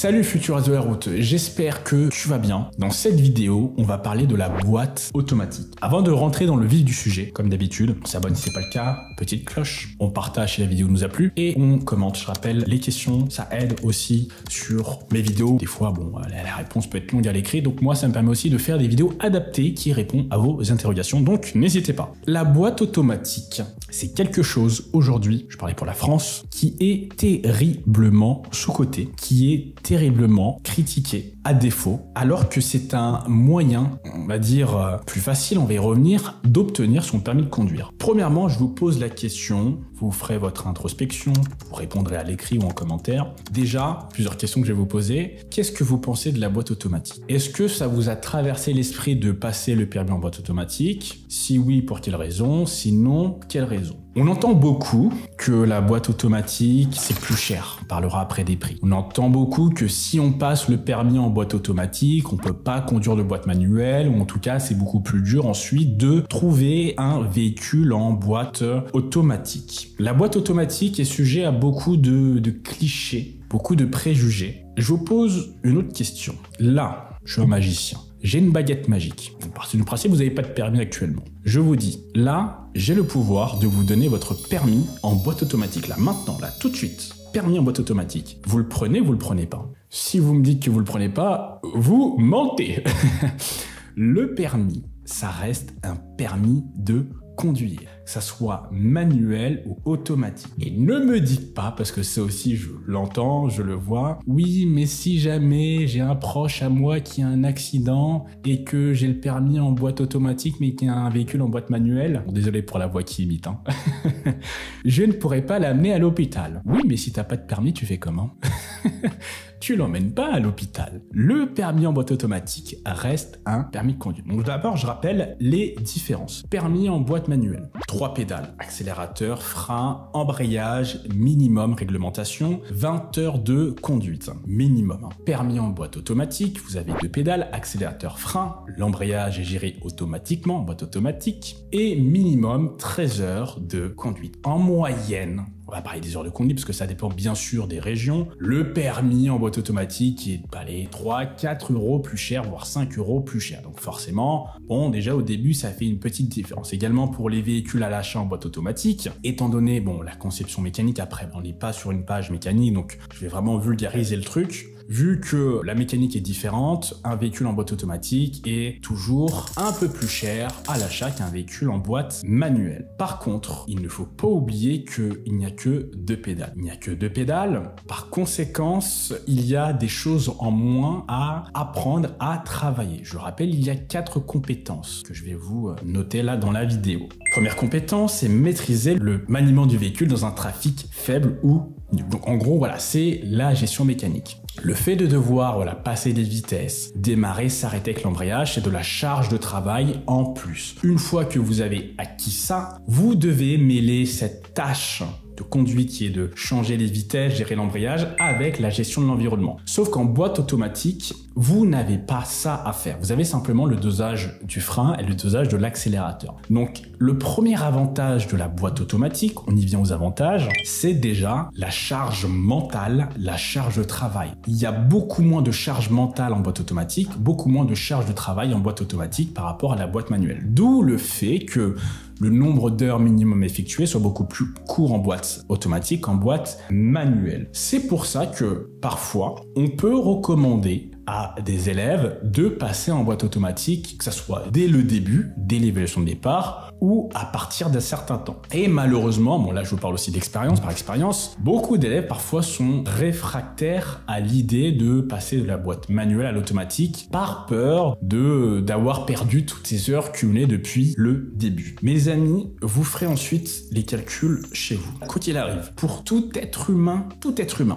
Salut futur de la route, j'espère que tu vas bien. Dans cette vidéo, on va parler de la boîte automatique. Avant de rentrer dans le vif du sujet, comme d'habitude, on s'abonne si c'est pas le cas, petite cloche, on partage si la vidéo nous a plu et on commente. Je rappelle les questions, ça aide aussi sur mes vidéos. Des fois, bon, la réponse peut être longue à l'écrit, donc moi ça me permet aussi de faire des vidéos adaptées qui répondent à vos interrogations, donc n'hésitez pas. La boîte automatique, c'est quelque chose aujourd'hui, je parlais pour la France, qui est terriblement sous-coté, qui est terriblement critiqué à défaut, alors que c'est un moyen, on va dire plus facile, on va y revenir, d'obtenir son permis de conduire. Premièrement, je vous pose la question, vous ferez votre introspection, vous répondrez à l'écrit ou en commentaire. Déjà, plusieurs questions que je vais vous poser. Qu'est-ce que vous pensez de la boîte automatique? Est-ce que ça vous a traversé l'esprit de passer le permis en boîte automatique? Si oui, pour quelle raison? Sinon, quelle raison? On entend beaucoup que la boîte automatique, c'est plus cher. On parlera après des prix. On entend beaucoup que si on passe le permis en boîte automatique, on peut pas conduire de boîte manuelle, ou en tout cas, c'est beaucoup plus dur ensuite de trouver un véhicule en boîte automatique. La boîte automatique est sujet à beaucoup de clichés, beaucoup de préjugés. Je vous pose une autre question. Là, je suis un magicien. J'ai une baguette magique. À partir du principe, vous n'avez pas de permis actuellement. Je vous dis, là, j'ai le pouvoir de vous donner votre permis en boîte automatique. Là, maintenant, là, tout de suite. Permis en boîte automatique. Vous le prenez, vous le prenez pas. Si vous me dites que vous le prenez pas, vous mentez. Le permis, ça reste un permis de conduire, que ça soit manuel ou automatique. Et ne me dites pas, parce que ça aussi je l'entends, je le vois, oui mais si jamais j'ai un proche à moi qui a un accident et que j'ai le permis en boîte automatique mais qui a un véhicule en boîte manuelle, bon, désolé pour la voix qui imite, hein. Je ne pourrais pas l'amener à l'hôpital. Oui mais si t'as pas de permis tu fais comment? Tu l'emmènes pas à l'hôpital. Le permis en boîte automatique reste un permis de conduire. Donc d'abord, je rappelle les différences. Permis en boîte manuelle, 3 pédales, accélérateur, frein, embrayage, minimum réglementation, 20 heures de conduite, minimum. Permis en boîte automatique, vous avez 2 pédales, accélérateur, frein, l'embrayage est géré automatiquement en boîte automatique et minimum 13 heures de conduite. En moyenne, on va parler des heures de conduite parce que ça dépend bien sûr des régions. Le permis en boîte automatique est les 3-4 euros plus cher, voire 5 euros plus cher. Donc forcément, bon, déjà au début, ça fait une petite différence. Également pour les véhicules à l'achat en boîte automatique, étant donné, bon, la conception mécanique, après, on n'est pas sur une page mécanique, donc je vais vraiment vulgariser le truc. Vu que la mécanique est différente, un véhicule en boîte automatique est toujours un peu plus cher à l'achat qu'un véhicule en boîte manuelle. Par contre, il ne faut pas oublier qu'il n'y a que 2 pédales. Il n'y a que 2 pédales. Par conséquence, il y a des choses en moins à apprendre à travailler. Je rappelle, il y a 4 compétences que je vais vous noter là dans la vidéo. Première compétence, c'est maîtriser le maniement du véhicule dans un trafic faible ou nul. Donc en gros, voilà, c'est la gestion mécanique. Le fait de devoir passer des vitesses, démarrer, s'arrêter avec l'embrayage, c'est de la charge de travail en plus. Une fois que vous avez acquis ça, vous devez mêler cette tâche de conduite qui est de changer les vitesses, gérer l'embrayage avec la gestion de l'environnement. Sauf qu'en boîte automatique, vous n'avez pas ça à faire. Vous avez simplement le dosage du frein et le dosage de l'accélérateur. Donc, le premier avantage de la boîte automatique, on y vient aux avantages, c'est déjà la charge mentale, la charge de travail. Il y a beaucoup moins de charge mentale en boîte automatique, beaucoup moins de charge de travail en boîte automatique par rapport à la boîte manuelle. D'où le fait que le nombre d'heures minimum effectuées soit beaucoup plus court en boîte automatique qu'en boîte manuelle. C'est pour ça que parfois, on peut recommander à des élèves de passer en boîte automatique, que ce soit dès le début, dès l'évaluation de départ, ou à partir d'un certain temps. Et malheureusement, bon là je vous parle aussi d'expérience, par expérience, beaucoup d'élèves parfois sont réfractaires à l'idée de passer de la boîte manuelle à l'automatique par peur d'avoir perdu toutes ces heures cumulées depuis le début. Mes amis, vous ferez ensuite les calculs chez vous. Quoi qu'il arrive, pour tout être humain,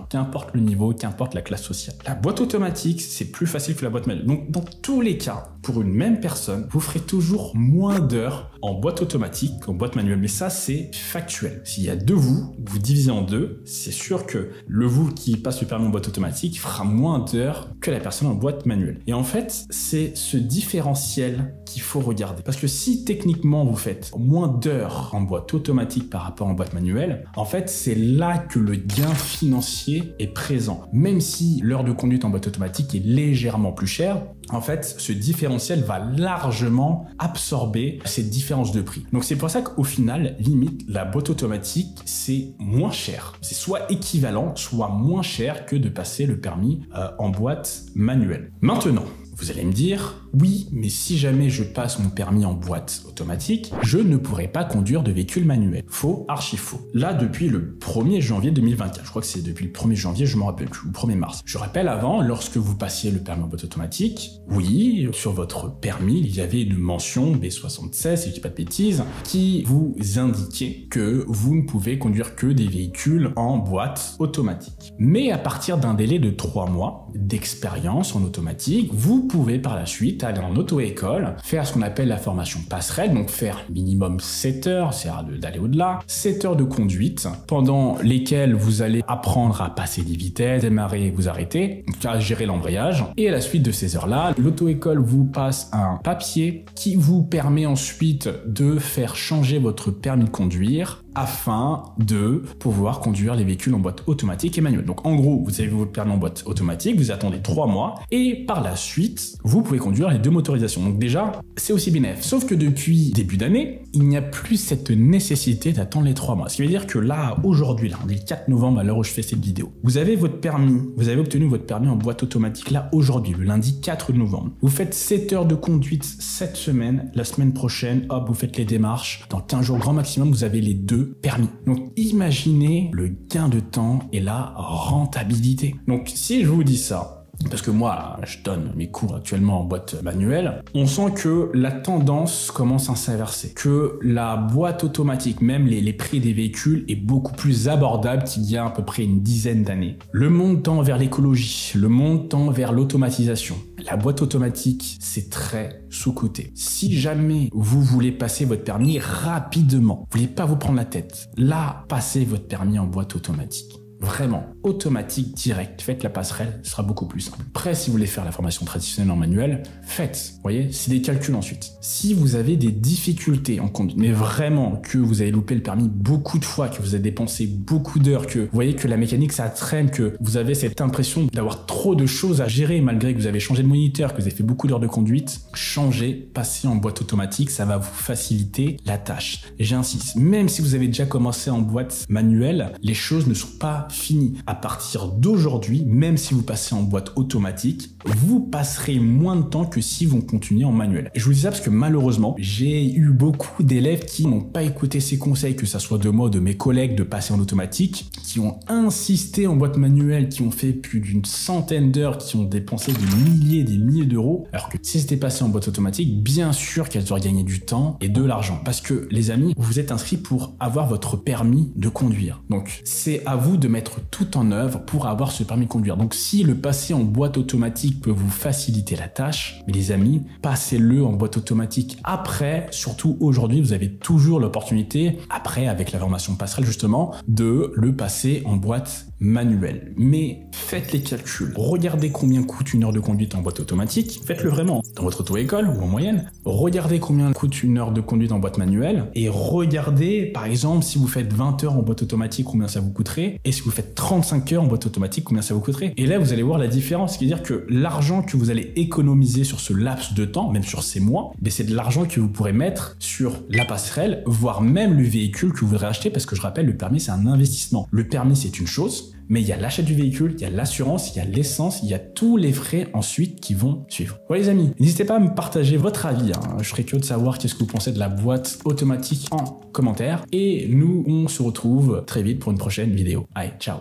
qu'importe le niveau, qu'importe la classe sociale, la boîte automatique, c'est plus facile que la boîte manuelle. Donc dans tous les cas, pour une même personne, vous ferez toujours moins d'heures en boîte boîte automatique, en boîte manuelle, mais ça c'est factuel. S'il y a deux vous divisez en deux, c'est sûr que le vous qui passe le permis en boîte automatique fera moins d'heures que la personne en boîte manuelle. Et en fait, c'est ce différentiel qu'il faut regarder. Parce que si techniquement vous faites moins d'heures en boîte automatique par rapport en boîte manuelle, en fait, c'est là que le gain financier est présent. Même si l'heure de conduite en boîte automatique est légèrement plus chère, en fait, ce différentiel va largement absorber cette différence de prix. Donc c'est pour ça qu'au final, limite, la boîte automatique, c'est moins cher. C'est soit équivalent, soit moins cher que de passer le permis en boîte manuelle. Maintenant, vous allez me dire, oui, mais si jamais je passe mon permis en boîte automatique, je ne pourrai pas conduire de véhicule manuel. Faux, archi faux. Là, depuis le 1er janvier 2024, je crois que c'est depuis le 1er janvier, je m'en rappelle plus, ou 1er mars. Je rappelle avant, lorsque vous passiez le permis en boîte automatique, oui, sur votre permis, il y avait une mention B76, si je dis pas de bêtises, qui vous indiquait que vous ne pouvez conduire que des véhicules en boîte automatique. Mais à partir d'un délai de 3 mois d'expérience en automatique, vous pouvez par la suite aller en auto-école, faire ce qu'on appelle la formation passerelle, donc faire minimum 7 heures, c'est-à-dire d'aller au-delà, 7 heures de conduite, pendant lesquelles vous allez apprendre à passer des vitesses, démarrer et vous arrêter, à gérer l'embrayage. Et à la suite de ces heures-là, l'auto-école vous passe un papier qui vous permet ensuite de faire changer votre permis de conduire afin de pouvoir conduire les véhicules en boîte automatique et manuelle. Donc en gros, vous avez votre permis en boîte automatique, vous attendez 3 mois et par la suite, vous pouvez conduire les deux motorisations. Donc déjà, c'est aussi bénéfique. Sauf que depuis début d'année, il n'y a plus cette nécessité d'attendre les 3 mois. Ce qui veut dire que là, aujourd'hui, là, on est le 4 novembre à l'heure où je fais cette vidéo. Vous avez votre permis, vous avez obtenu votre permis en boîte automatique là aujourd'hui, le lundi 4 novembre. Vous faites 7 heures de conduite cette semaine, la semaine prochaine, hop, vous faites les démarches. Dans 15 jours grand maximum, vous avez les deux permis. Donc imaginez le gain de temps et la rentabilité. Donc si je vous dis ça, parce que moi, je donne mes cours actuellement en boîte manuelle, on sent que la tendance commence à s'inverser, que la boîte automatique, même les prix des véhicules, est beaucoup plus abordable qu'il y a à peu près une dizaine d'années. Le monde tend vers l'écologie, le monde tend vers l'automatisation. La boîte automatique, c'est très sous-coté. Si jamais vous voulez passer votre permis rapidement, vous voulez pas vous prendre la tête, là, passez votre permis en boîte automatique. Vraiment, automatique, direct. Faites la passerelle, ce sera beaucoup plus simple. Après, si vous voulez faire la formation traditionnelle en manuel, faites. Vous voyez, c'est des calculs ensuite. Si vous avez des difficultés en conduite, mais vraiment que vous avez loupé le permis beaucoup de fois, que vous avez dépensé beaucoup d'heures, que vous voyez que la mécanique ça traîne, que vous avez cette impression d'avoir trop de choses à gérer malgré que vous avez changé de moniteur, que vous avez fait beaucoup d'heures de conduite, changez, passez en boîte automatique, ça va vous faciliter la tâche. Et j'insiste, même si vous avez déjà commencé en boîte manuelle, les choses ne sont pas fini. À partir d'aujourd'hui, même si vous passez en boîte automatique, vous passerez moins de temps que si vous continuez en manuel. Et je vous dis ça parce que malheureusement, j'ai eu beaucoup d'élèves qui n'ont pas écouté ces conseils, que ça soit de moi, de mes collègues, de passer en automatique, qui ont insisté en boîte manuelle, qui ont fait plus d'une centaine d'heures, qui ont dépensé des milliers d'euros, alors que si c'était passé en boîte automatique, bien sûr qu'elles auraient gagné du temps et de l'argent. Parce que les amis, vous êtes inscrits pour avoir votre permis de conduire. Donc c'est à vous de mettre tout en œuvre pour avoir ce permis de conduire. Donc si le passer en boîte automatique peut vous faciliter la tâche, mais les amis, passez-le en boîte automatique. Après, surtout aujourd'hui, vous avez toujours l'opportunité, après avec la formation passerelle justement, de le passer en boîte manuelle. Mais faites les calculs. Regardez combien coûte une heure de conduite en boîte automatique. Faites-le vraiment dans votre auto-école ou en moyenne. Regardez combien coûte une heure de conduite en boîte manuelle et regardez, par exemple, si vous faites 20 heures en boîte automatique, combien ça vous coûterait, et si vous faites 35 heures en boîte automatique, combien ça vous coûterait. Et là, vous allez voir la différence, c'est-à-dire que l'argent que vous allez économiser sur ce laps de temps, même sur ces mois, c'est de l'argent que vous pourrez mettre sur la passerelle, voire même le véhicule que vous voudrez acheter, parce que je rappelle, le permis, c'est un investissement. Le permis, c'est une chose, mais il y a l'achat du véhicule, il y a l'assurance, il y a l'essence, il y a tous les frais ensuite qui vont suivre. Voilà les amis, n'hésitez pas à me partager votre avis, je serais curieux de savoir qu'est-ce que vous pensez de la boîte automatique en commentaire, et nous on se retrouve très vite pour une prochaine vidéo. Allez, ciao.